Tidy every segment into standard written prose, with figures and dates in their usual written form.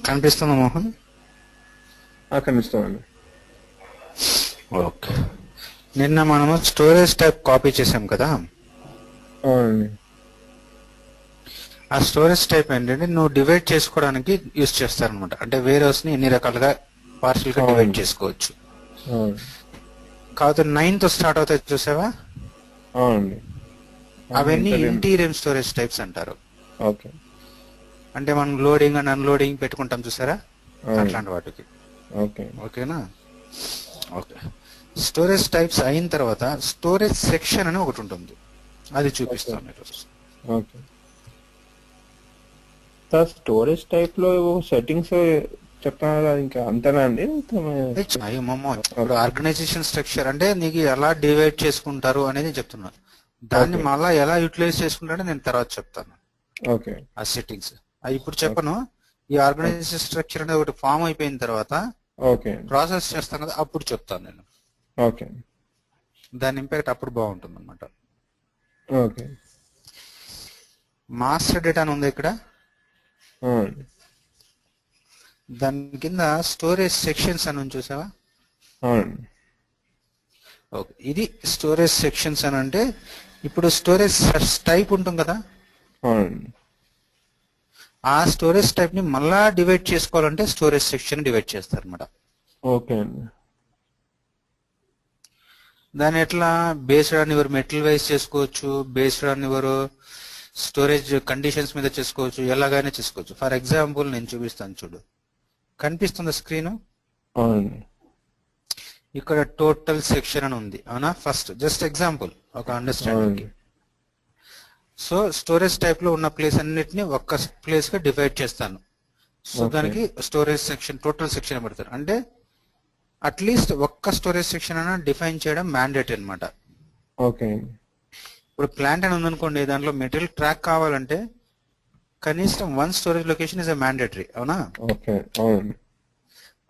కనిపిస్తుందా మోహన్? కనిపిస్తామండి. ఓకే. నిన్న మనము స్టోరేజ్ టైప్ కాపీ చేసాం కదా. అవునండి. ఆ స్టోరేజ్ టైప్ ఏంటంటే నువ్వు డివైడ్ చేసుకోవడానికి యూజ్ చేస్తారనమాట. అంటే వేరే ని ఎన్ని రకాలుగా పార్షల్ గా డివైడ్ అవునండి. చేసుకోవచ్చు. అవును. కాకపోతే 9 తో స్టార్ట్ అవుతాయి చూసావా, అవునండి. అవన్నీ ఇంటర్ ఇంటీరియం స్టోరేజ్ టైప్స్ అంటారు. ఓకే. అంటే మనం లోడింగ్ అండ్ అన్లోడింగ్ పెట్టుకుంటాం చూసారా, అవును. అట్లాంటి వాటికి. ఓకే. ఓకేనా? ఓకే. స్టోరేజ్ టైప్స్ అయిన తర్వాత స్టోరేజ్ సెక్షన్ అని ఒకటి ఉంటుంది, అది ఓకే. చూపిస్తాను ఈరోజు. ఓకే. స్టోరేజ్ టైప్ లో సెట్టింగ్స్ చెప్తాను కదా, ఇంకా అంతేనా అండి? ఇప్పుడు ఆర్గనైజేషన్ స్ట్రక్చర్ అంటే నీకు ఎలా డివైడ్ చేసుకుంటారు అనేది చెప్తున్నా. దాన్ని ఓకే. మళ్ళా ఎలా యూటిలైజ్ చేసుకుంటారో నేను తర్వాత చెప్తాను. ఓకే. ఆ సెట్టింగ్స్ అవి ఇప్పుడు చెప్పను. ఈ ఆర్గనైజేషన్ స్ట్రక్చర్ అనేది ఒకటి ఫామ్ అయిపోయిన తర్వాత ఓకే. ప్రాసెస్ చేస్తాను కదా, అప్పుడు చెప్తాను నేను. ఓకే. దాని ఇంపాక్ట్ అప్పుడు బాగుంటుంది అనమాట. ఓకే. మాస్టర్ డేటా అని ఉంది ఇక్కడ. అవునండి. దాని కింద స్టోరేజ్ సెక్షన్స్ అని ఉంది చూసావా. అవునండి. ఓకే. ఇది స్టోరేజ్ సెక్షన్స్ అని అంటే ఇప్పుడు స్టోరేజ్ టైప్ ఉంటుంది కదా, అవునండి. ఆ స్టోరేజ్ టైప్ ని మళ్ళా డివైడ్ చేసుకోవాలంటే స్టోరేజ్ సెక్షన్ డివైడ్ చేస్తారు అనమాట. ఓకే అండి. దాన్ని ఎట్లా based on your metal wise చేసుకోవచ్చు, based on your storage conditions మీద చేసుకోవచ్చు, ఎలాగైనా చేసుకోవచ్చు. ఫర్ ఎగ్జాంపుల్ నేను చూపిస్తాను చూడు, కనిపిస్తుంది స్క్రీన్. అవునండి. ఇక్కడ టోటల్ సెక్షన్ అని ఉంది అవునా. ఫస్ట్ జస్ట్ ఎగ్జాంపుల్ ఒక అండర్స్టాండింగ్ కి. అవునండి. సో స్టోరేజ్ టైప్ లో ఉన్న ప్లేస్ అన్నిటిని ఒక్క ప్లేస్ గా డివైడ్ చేస్తాను. So okay. దానికి స్టోరేజ్ సెక్షన్ టోటల్ సెక్షన్ పెడతారు. అంటే అట్లీస్ట్ ఒక్క స్టోరేజ్ సెక్షన్ అయినా డిఫైన్ చేయడం మ్యాండేటరీ అనమాట. ఓకే అండి. ఇప్పుడు ప్లాంట్ అని ఉందనుకోండి, దాంట్లో మెటీరియల్ ట్రాక్ కావాలంటే కనీసం 1 storage location is a mandatory అవునా. ఓకే. అవునండి.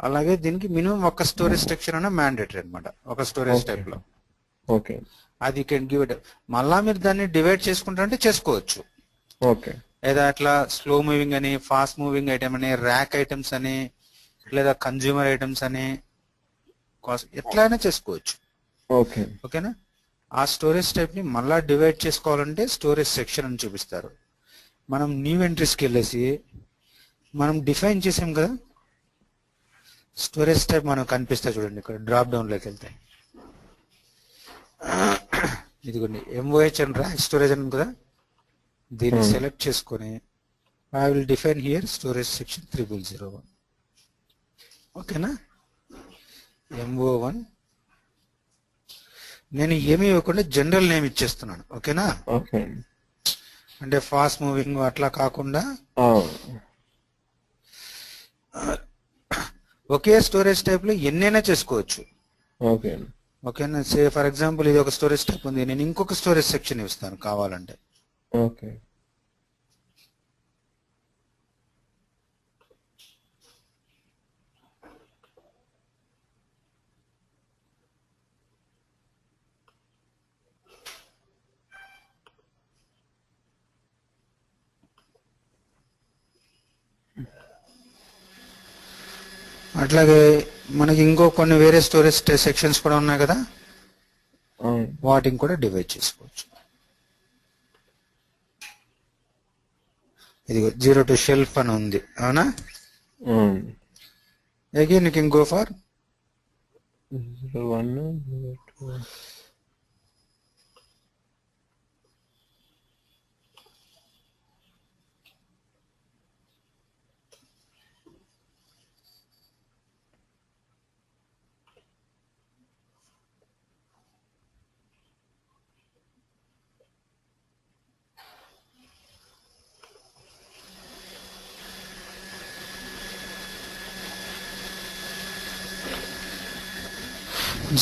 అలాగే దీనికి మినిమం ఒక స్టోరేజ్ సెక్షన్ అయినా మ్యాండేటరీ అనమాట, ఒక స్టోరేజ్ ఓకే. టైప్ లో. ఓకే. అది కెన్ గివ్ ఇట్. మళ్ళా మీరు దాన్ని డివైడ్ చేసుకుంటారంటే చేసుకోవచ్చు. ఓకే. లేదా అట్లా స్లో మూవింగ్ అని, ఫాస్ట్ మూవింగ్ ఐటమ్ అని, ర్యాక్ ఐటమ్స్ అని, లేదా కన్జ్యూమర్ ఐటమ్స్ అని, ఎట్లయినా చేసుకోవచ్చు. ఓకే. ఓకేనా. ఆ స్టోరేజ్ టైప్ ని మళ్ళా డివైడ్ చేసుకోవాలంటే స్టోరేజ్ సెక్షన్ అని చూపిస్తారు. మనం న్యూ ఎంట్రీస్కి వెళ్ళేసి మనం డిఫైన్ చేసాం కదా స్టోరేజ్ టైప్, మనం కనిపిస్తా చూడండి ఇక్కడ డ్రాప్ డౌన్ లోకి వెళ్తే ఇదిగోండి ఎంఓహెచ్ అండ్ ర్యాక్ స్టోరేజ్ అని ఉంది కదా, దీన్ని సెలెక్ట్ చేసుకొని I will define here storage section 3001. ఓకేనా. MO1 నేను ఏమీ ఇవ్వకుండా జనరల్ నేమ్ ఇచ్చేస్తున్నాను. ఓకేనా. ఓకే. అంటే ఫాస్ట్ మూవింగ్ అట్లా కాకుండా ఒకే స్టోరేజ్ టైప్ లో ఎన్నైనా చేసుకోవచ్చు. ఓకే. ఓకేనా. సే ఫర్ ఎగ్జాంపుల్ ఇది ఒక స్టోరేజ్ టైప్ ఉంది, నేను ఇంకొక స్టోరేజ్ సెక్షన్ ఇస్తాను కావాలంటే. ఓకే. అట్లాగే మనకి ఇంకో కొన్ని వేరే స్టోరేజ్ సెక్షన్స్ కూడా ఉన్నాయి కదా, వాటిని కూడా డివైడ్ చేసుకోవచ్చు. ఇది 0 to షెల్ఫ్ అని ఉంది అవునా. Again you can go for 1 2.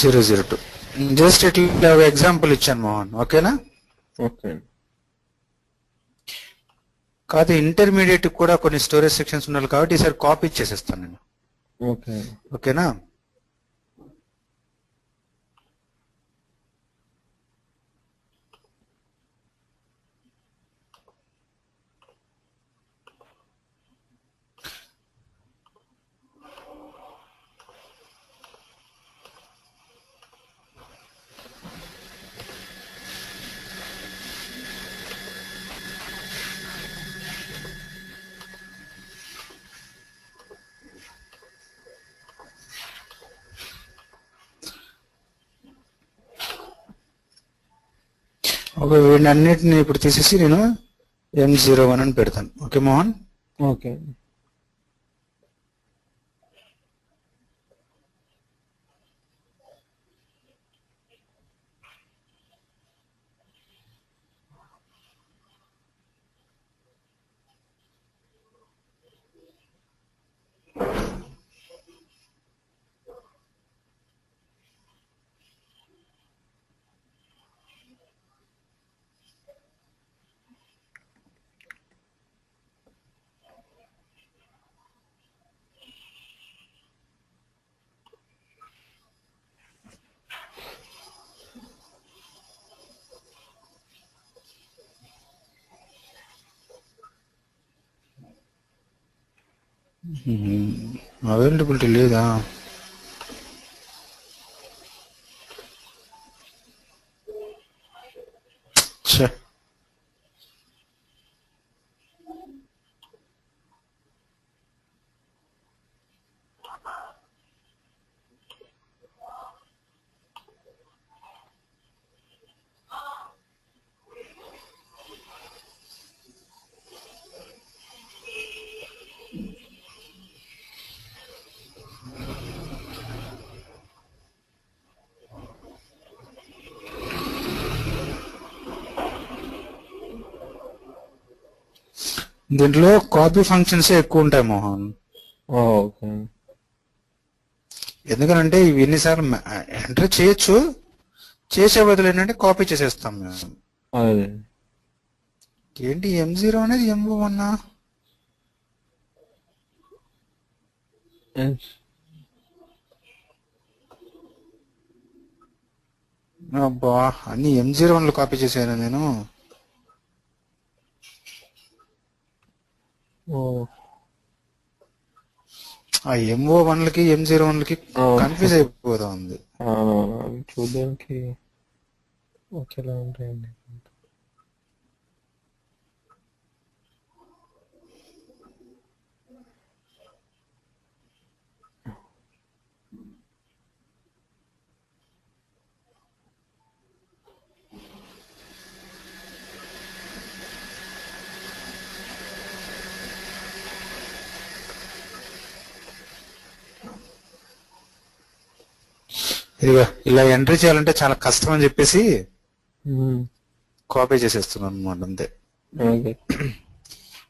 Zero zero two. Just ఇట్లా ఎగ్జాంపుల్ ఇచ్చాను మోహన్. ఓకేనా. ఓకే. కాదు ఇంటర్మీడియట్ కూడా కొన్ని స్టోరేజ్ సెక్షన్స్ ఉండాలి కాబట్టి ఈసారి కాపీ చేసేస్తాను నేను. ఓకే. ఓకేనా. ఒక వీడిని అన్నిటిని ఇప్పుడు తీసేసి నేను M01 అని పెడతాను. ఓకే మోహన్. ఓకే. అవైలబిలిటీ లేదా? ఛే. దీంట్లో కాపీ ఫంక్షన్స్ ఎక్కువ ఉంటాయి మోహన్. ఓకే. ఎందుకంటే ఇవి ఎన్నిసార్లు ఎంటర్ చేయొచ్చు, చేసే బదులు ఏంటంటే కాపీ చేసేస్తాం మేము. అదే. ఏంటి M0 అనేది M01? అబ్బా, అన్ని M01 లో కాపీ చేశాను నేను. ఆ M01 లకి M01 లకి కన్ఫ్యూజ్ అయిపోతా ఉంది. చూడడానికి ఒకేలా ఉంటాయండి. ఇదిగో ఇలా ఎంట్రీ చేయాలంటే చాలా కష్టం అని చెప్పేసి కాపీ చేసేస్తున్నాను అనమాట, అంతే. ఓకే.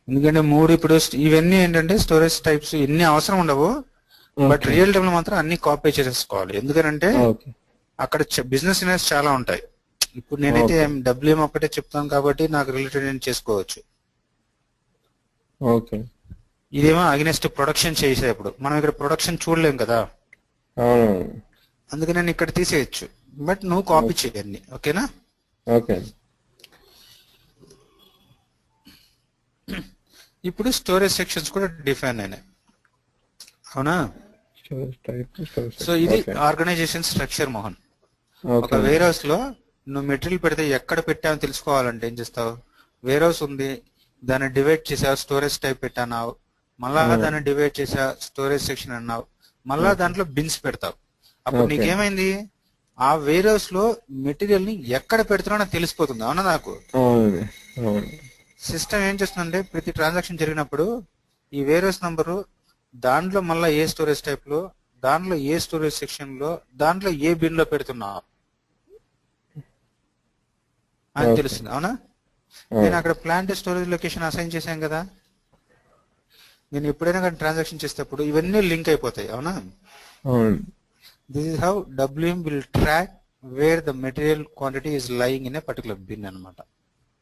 ఎందుకంటే మూడు ఇప్పుడు ఇవన్నీ ఏంటంటే స్టోరేజ్ టైప్స్ ఇన్ని అవసరం ఉండవు, బట్ రియల్ టైమ్ లో మాత్రం అన్ని కాపీ చేసేసుకోవాలి. ఎందుకంటే అక్కడ బిజినెస్ యూనిట్స్ చాలా ఉంటాయి. ఇప్పుడు నేనైతే WM ఒక్కటే చెప్తాను కాబట్టి నాకు రిలేటెడ్ నేను చేసుకోవచ్చు. ఓకే. ఇదేమో అగెనెస్ట్ ప్రొడక్షన్ చేసేప్పుడు మనం ఇక్కడ ప్రొడక్షన్ చూడలేం కదా, అందుకే నేను ఇక్కడ తీసేయచ్చు. బట్ నువ్వు కాపీ చేయండి, ఓకేనా? ఓకే. ఇప్పుడు స్టోరేజ్ సెక్షన్స్ కూడా డిఫైన్ అయినాయి, అవునా? సో ఇది ఆర్గనైజేషన్ స్ట్రక్చర్ మోహన్. ఒక వేర్ హౌస్ లో నువ్వు మెటీరియల్ పెడితే ఎక్కడ పెట్టావని తెలుసుకోవాలంటే ఏం చేస్తావు? వేర్ హౌస్ ఉంది, దాన్ని డివైడ్ చేసావు, స్టోరేజ్ టైప్ పెట్టావు, మళ్ళా దాన్ని డివైడ్ చేసా, స్టోరేజ్ సెక్షన్ అన్నావు, మళ్ళా దాంట్లో బిన్స్ పెడతావు. అప్పుడు నీకేమైంది? ఆ వేర్ హౌస్ లో మెటీరియల్ ని ఎక్కడ పెడుతున్నా తెలిసిపోతుంది, అవునా? నాకు సిస్టమ్ ఏం చేస్తుందంటే ప్రతి ట్రాన్సాక్షన్ జరిగినప్పుడు ఈ వేర్ హౌస్ నంబరు, దాంట్లో మళ్ళా ఏ స్టోరేజ్ టైప్ లో, దాంట్లో ఏ స్టోరేజ్ సెక్షన్ లో, దాంట్లో ఏ బిన్ లో పెడుతున్నావు అని తెలుస్తుంది, అవునా? నేను అక్కడ ప్లాంట్ స్టోరేజ్ లొకేషన్ అసైన్ చేశాను కదా, నేను ఎప్పుడైనా కానీ ట్రాన్సాక్షన్ చేసేటప్పుడు ఇవన్నీ లింక్ అయిపోతాయి, అవునా? This is how WM will track where the material quantity is lying in a particular bin అన్నమాట.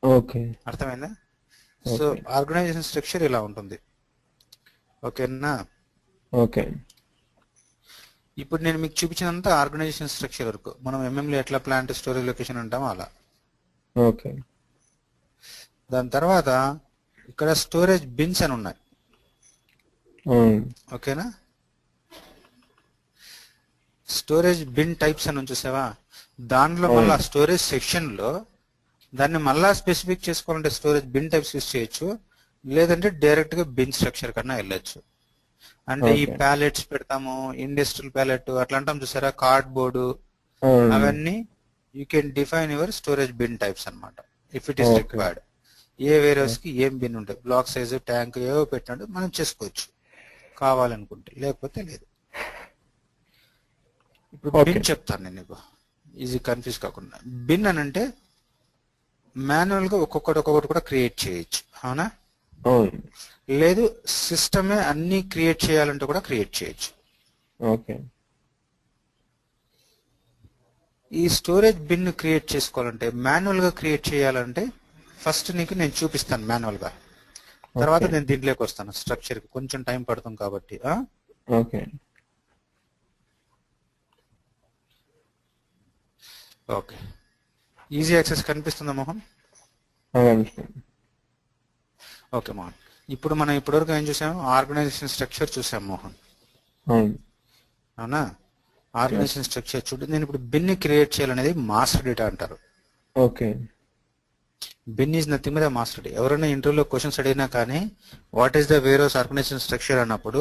ఓకే. అర్థమైందా? సో ఆర్గనైజేషన్ స్ట్రక్చర్ ఇలా ఉంటుంది, ఓకేనా? ఓకే. ఇప్పుడు నేను మీకు చూపించినంత ఆర్గనైజేషన్ స్ట్రక్చర్ వరకు. మనం MM లో ఎట్లా ప్లాంట్ స్టోరేజ్ లొకేషన్ అంటామో అలా. ఓకే. దాని తర్వాత ఇక్కడ స్టోరేజ్ బిన్స్ అని ఉన్నాయి, ఓకేనా? స్టోరేజ్ బిన్ టైప్స్ అని చూసావా? దాంట్లో మళ్ళా స్టోరేజ్ సెక్షన్ లో దాన్ని మళ్ళా స్పెసిఫిక్ చేసుకోవాలంటే స్టోరేజ్ బిన్ టైప్స్ యూస్ చేయొచ్చు, లేదంటే డైరెక్ట్ గా బిన్ స్ట్రక్చర్ కన్నా వెళ్ళొచ్చు. అంటే ఈ ప్యాలెట్స్ పెడతాము, ఇండస్ట్రియల్ ప్యాలెట్ అట్లా అంటాం చూసారా, కార్డ్ బోర్డు, అవన్నీ you can define your storage bin types అన్నమాట if it is Okay. Required. ఏ వేరియస్ కి ఏం బిన్ ఉంటాయి, బ్లాక్ సైజు, ట్యాంక్ ఏవో పెట్టినట్టు మనం చేసుకోవచ్చు కావాలనుకుంటే, లేకపోతే లేదు. ఇప్పుడు Okay. బిన్ చెప్తాను నేను నీకు ఈజీ కన్ఫ్యూజ్ కాకుండా. బిన్ అని అంటే మాన్యువల్ గా ఒక్కొక్కటి కూడా క్రియేట్ చేయొచ్చు, అవునా? అవును. లేదు సిస్టమే అన్ని క్రియేట్ చేయాలంటే కూడా క్రియేట్ చేయొచ్చు. ఓకే. ఈ స్టోరేజ్ బిన్ క్రియేట్ చేసుకోవాలంటే, మాన్యువల్ గా క్రియేట్ చేయాలంటే ఫస్ట్ నీకు నేను చూపిస్తాను మాన్యువల్ గా, తర్వాత Okay. నేను దీంట్లోకి వస్తాను. స్ట్రక్చర్ కి కొంచెం టైం పడుతుంది కాబట్టి. ఓకే. ఓకే, ఈజీ యాక్సెస్ కనిపిస్తుందా మోహన్? కనిపిస్తుంది. ఓకే మోహన్, ఇప్పుడు మనం ఇప్పటివరకు ఏం చూసాము? ఆర్గనైజేషన్ స్ట్రక్చర్ చూసాం మోహన్, అవును. అవునా? ఆర్గనైజేషన్ స్ట్రక్చర్ చూడు. నేను ఇప్పుడు బిన్ క్రియేట్ చేయాలనేది మాస్టర్ డేటా అంటారు. Okay. Bin is nothing but master data. ఎవరైనా ఇంటర్వ్యూలో క్వశ్చన్స్ అడిగినా కానీ what is the warehouse organization structure అన్నప్పుడు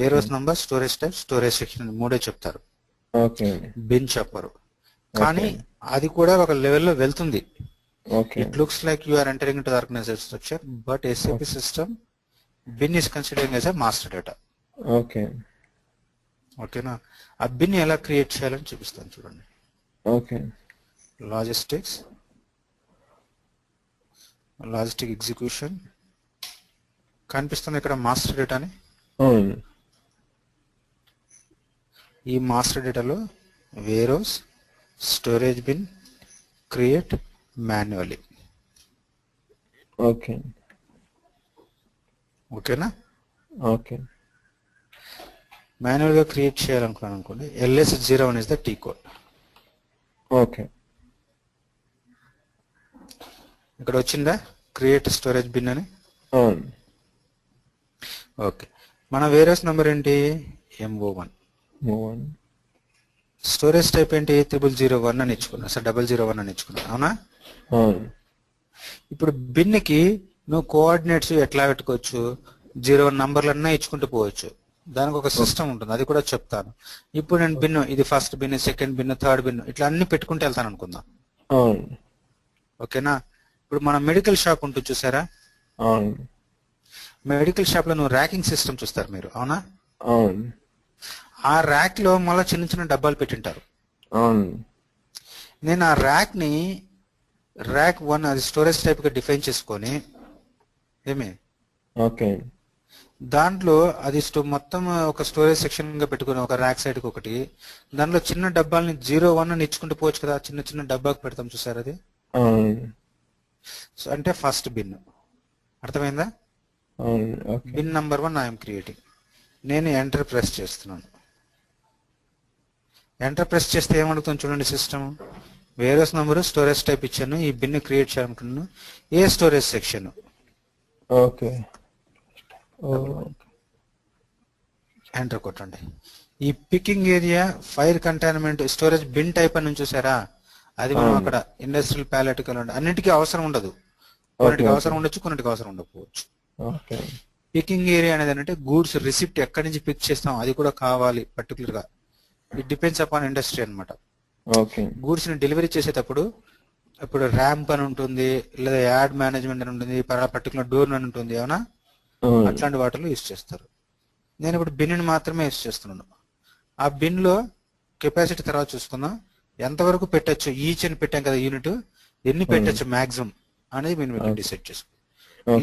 warehouse number, storage type, storage section మూడే చెప్తారు, ఓకే. బిన్ చెప్పరు. కానీ అది కూడా ఒక లెవెల్లో వెళ్తుంది. Okay. It looks like you are entering into the organization structure, but SAP system bin is considering as a master data. Okay. ఓకేనా? ఆ బిన్ ఎలా క్రియేట్ చేయాలని చూపిస్తాను చూడండి. ఓకే. లాజిస్టిక్ ఎగ్జిక్యూషన్ కనిపిస్తుంది ఇక్కడ మాస్టర్ డేటాని. అవును. ఈ మాస్టర్ డేటాలో warehouse, storage bin create manually. Okay. ఓకేనా? ఓకే. మాన్యువల్ గా క్రియేట్ చేయాలనుకున్నాను అనుకోండి, LS01 is the T code. Okay. ఇక్కడ వచ్చిందా క్రియేట్ స్టోరేజ్ బిన్ అని? అవును. ఓకే, మన వేరియస్ నంబర్ ఏంటి? MO1. స్టోరేజ్ టైప్ ఏంటి? 0001 అని ఇచ్చుకున్నా, సార్ 001 అని ఇచ్చుకున్నా, అవునా? అవును. ఇప్పుడు బిన్ కి నువ్వు కోఆర్డినేట్స్ ఎట్లా పెట్టుకోవచ్చు? 01 నంబర్లన్నా ఇచ్చుకుంటూ పోవచ్చు. దానికి ఒక సిస్టమ్ ఉంటుంది, అది కూడా చెప్తాను. ఇప్పుడు నేను బిన్, ఇది first bin, second bin, third bin, ఇట్లా అన్ని పెట్టుకుంటూ వెళ్తాను అనుకుందాం. అవును. ఓకేనా? ఇప్పుడు మన మెడికల్ షాప్ ఉంటుంది చూసారా? అవును. మెడికల్ షాప్ లో నువ్వు ర్యాకింగ్ సిస్టమ్ చూస్తారు మీరు, అవునా? అవును. ఆ ర్యాక్ లో మళ్ళీ చిన్న చిన్న డబ్బాలు పెట్టింటారు. అవును. నేను ఆ ర్యాక్ ని ర్యాక్ 1 అది స్టోరేజ్ టైప్ గా డిఫైన్ చేసుకొని, ఏమి ఓకే. దాంట్లో అది మొత్తం ఒక స్టోరేజ్ సెక్షన్ గా పెట్టుకుని ఒక ర్యాక్ సైడ్ కి ఒకటి, దాంట్లో చిన్న డబ్బాలని 01 అని ఇచ్చుకుంటూ పోవచ్చు కదా, చిన్న చిన్న డబ్బాకి పెడతాం చూసారు అది. అవును. సో అంటే ఫస్ట్ బిన్, అర్థమైందా? అవును. Okay. Bin number 1 I'm creating. నేను ఎంటర్ ప్రెస్ చేస్తున్నాను. ఎంటర్ ప్రెస్ చేస్తే ఏమడుగుతుంది చూడండి system. Warehouse number, storage type ఇచ్చాను, ఈ బిన్ క్రియేట్ చేయాలనుకున్నాను, ఏ స్టోరేజ్ సెక్షన్. ఓకే. ఎంటర్ కొట్టండి. ఈ picking area, fire containment, storage bin type అని చూసారా? అది మనం అక్కడ ఇండస్ట్రియల్ ప్యాలెట్ అన్నిటికీ అవసరం ఉండదు. కొన్నిటికి అవసరం ఉండొచ్చు, కొన్నిటికి అవసరం ఉండకపోవచ్చు. ఓకే. పికింగ్ ఏరియా అనేది ఏంటంటే గూడ్స్ రిసిప్ట్ ఎక్కడి నుంచి పిక్ చేస్తాం అది కూడా కావాలి పర్టికులర్ గా. ఇట్ డిపెండ్స్ అపాన్ ఇండస్ట్రీ అనమాట. ఓకే. గూడ్స్ ని డెలివరీ చేసేటప్పుడు ఇప్పుడు ర్యాంప్ అని ఉంటుంది, లేదా యాడ్ మేనేజ్మెంట్ అని ఉంటుంది, పర్టికులర్ డోర్ అని ఉంటుంది, అవునా? అట్లాంటి వాటిలో యూజ్ చేస్తారు. నేను ఇప్పుడు బిన్ ని మాత్రమే యూజ్ చేస్తున్నాను. ఆ బిన్ లో కెపాసిటీ తర్వాత చూసుకుందాం, ఎంతవరకు పెట్టచ్చు, ఈచ్ అని పెట్టాం కదా యూనిట్, ఎన్ని పెట్టచ్చు మాక్సిమం అనేది మీరు డిసైడ్ చేసుకోండి.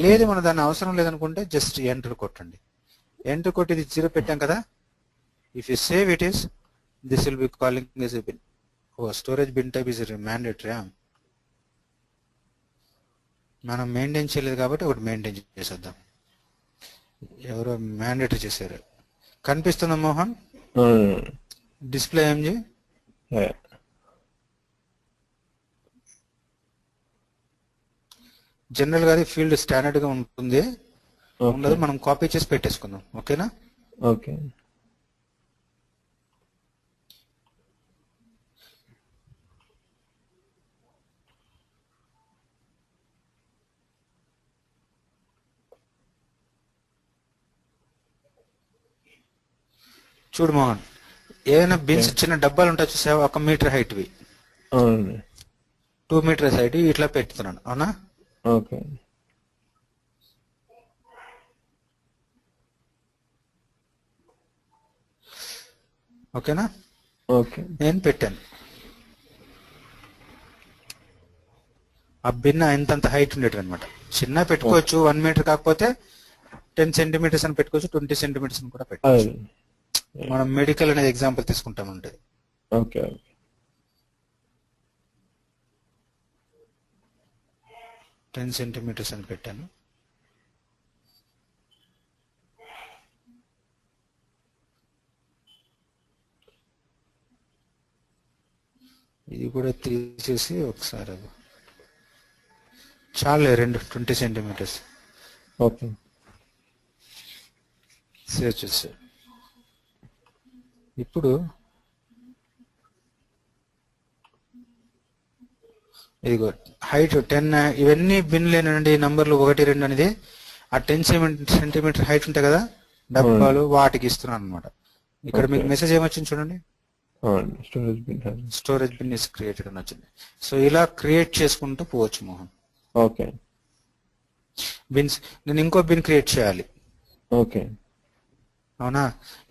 లేదు మన దాన్ని అవసరం లేదనుకుంటే జస్ట్ ఎంటర్ కొట్టండి. ఎంటర్ కొట్టి ఇది 0 పెట్టాం కదా, if you save it is this will be calling as a bin. Oh storage bin type is mandatory. మనం మెయింటైన్ చేయలేదు కాబట్టి ఒకటి మెయింటైన్ చేసేద్దాం. ఎవరో మ్యాండేటరీ చేశారు. కనిపిస్తుందా మోహన్ డిస్ప్లే ఎంజీ? జనరల్ గా అది ఫీల్డ్ స్టాండర్డ్ గా ఉంటుంది, ఉండదు, మనం కాపీ చేసి పెట్టేసుకుందాం. ఓకేనా? ఓకే. చూడు మోహన్, ఏదైనా బిన్స్ చిన్న డబ్బాలు ఉంటాయి చూసావా, 1 మీటర్ హైట్ వి, అవునండి. 2 మీటర్స్ హైట్ ఇట్లా పెడుతున్నాను, అవునా? ఓకే. ఓకేనా? ఓకే. నేను పెట్టాను. ఆ బిన్న ఇంతంత హైట్ ఉండేది అనమాట. చిన్న పెట్టుకోవచ్చు, 1 మీటర్ కాకపోతే 10 సెంటీమీటర్స్ అని పెట్టుకోవచ్చు, 20 సెంటీమీటర్స్ అని కూడా పెట్టుకోవచ్చు. అదే. మనం మెడికల్ అనేది ఎగ్జాంపుల్ తీసుకుంటామంటే. ఓకే. ఓకే. 10 సెంటీమీటర్స్ అని పెట్టాను. ఇది కూడా తీసేసి ఒకసారి చాలే, 20 సెంటీమీటర్స్ ఓకే. సేవ్ చేసి. ఇప్పుడు ఇదిగో హైట్ 10, ఇవన్నీ బిన్ లేనండి నంబర్లు 1, 2 అనేది ఆ 10 సెంటీమీటర్ హైట్ ఉంటాయి కదా డబ్బాలు, వాటికి ఇస్తున్నాను అనమాట. ఇక్కడ మీకు మెసేజ్ ఏమొచ్చింది చూడండి, స్టోరేజ్ బిన్ ఇస్ క్రియేటెడ్ అని వచ్చింది. సో ఇలా క్రియేట్ చేసుకుంటూ పోవచ్చు మోహన్. ఓకే. బిన్స్, నేను ఇంకో బిన్ క్రియేట్ చేయాలి, ఓకే. అవునా?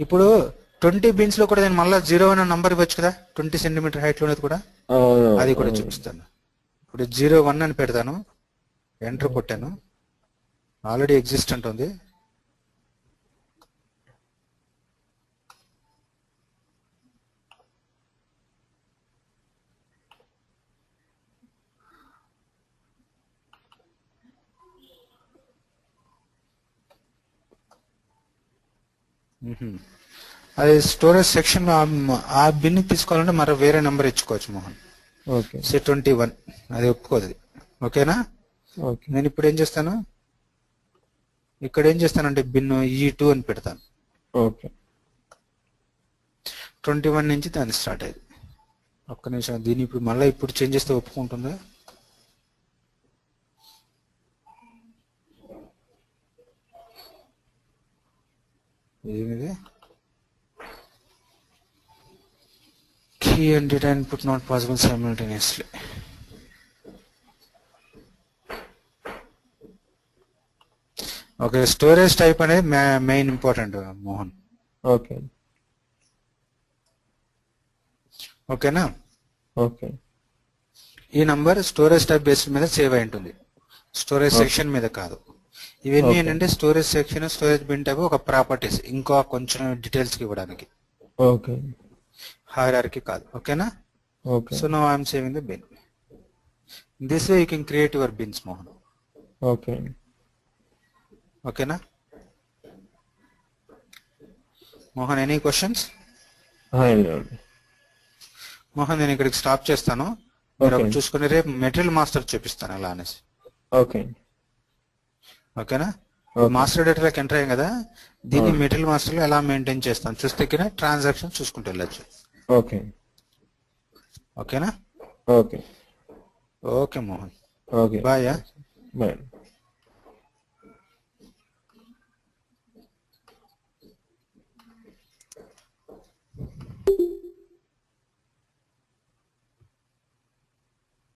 ఇప్పుడు 20 బిన్స్ లో కూడా నేను మళ్ళీ 0 అనే నంబర్ ఇవ్వచ్చు కదా, 20 సెంటీమీటర్ హైట్ లో ఉన్నది కూడా, అది కూడా చూపిస్తాను. ఇప్పుడు 01 అని పెడతాను, ఎంటర్ కొట్టాను, ఆల్రెడీ ఎగ్జిస్టెంట్ ఉంది. అది స్టోరేజ్ సెక్షన్ ఆ బిన్ తీసుకోవాలంటే మరి వేరే నెంబర్ ఇచ్చుకోవచ్చు మోహన్. ఓకే. సే 21, అది ఒప్పుకోదు. ఓకేనా? ఓకే. నేను ఇప్పుడు ఏం చేస్తాను, ఇక్కడ ఏం చేస్తానంటే బిన్ E2 అని పెడతాను. ఓకే. 21 నుంచి దాన్ని స్టార్ట్ అయ్యింది. ఒక్క నిమిషం, దీన్ని ఇప్పుడు మళ్ళీ ఇప్పుడు చేంజ్ చేస్తే ఒప్పుకుంటుందా? ఏమిది, key and data input not possible simultaneously. Okay, storage type అనేది మెయిన్ ఇంపార్టెంట్ మోహన్. ఓకే. ఓకేనా? ఓకే. ఈ నంబర్ స్టోరేజ్ టైప్ బేస్డ్ మీద సేవ్ అయి ఉంటుంది, స్టోరేజ్ సెక్షన్ మీద కాదు. ఇవన్నీ ఏంటంటే storage section, storage bin type ఒక ప్రాపర్టీస్, ఇంకా కొంచెం డీటెయిల్స్ ఇవ్వడానికి. ఓకే. హైరార్కీ కాదు. ఓకేనా? Okay. So now I'm saving the bin. This way you can create your bins Mohan. Okay. ఓకేనా మోహన్? Any questions? మోహన్, నేను ఇక్కడికి స్టాప్ చేస్తాను, మీరు ఒకటి చూసుకుని రేపు మెటీరియల్ మాస్టర్ చూపిస్తాను ఎలా అనేసి. ఓకే. ఓకేనా? మాస్టర్ డేటాలోకి ఎంటర్ అయ్యాం కదా, దీన్ని మెటీరియల్ మాస్టర్ లో ఎలా మెయింటైన్ చేస్తాను చూస్తే ట్రాన్సాక్షన్ చూసుకుంటూ వెళ్ళచ్చు. ఓకే. ఓకేనా? Okay. Okay Mohan, okay. Bye. Bye.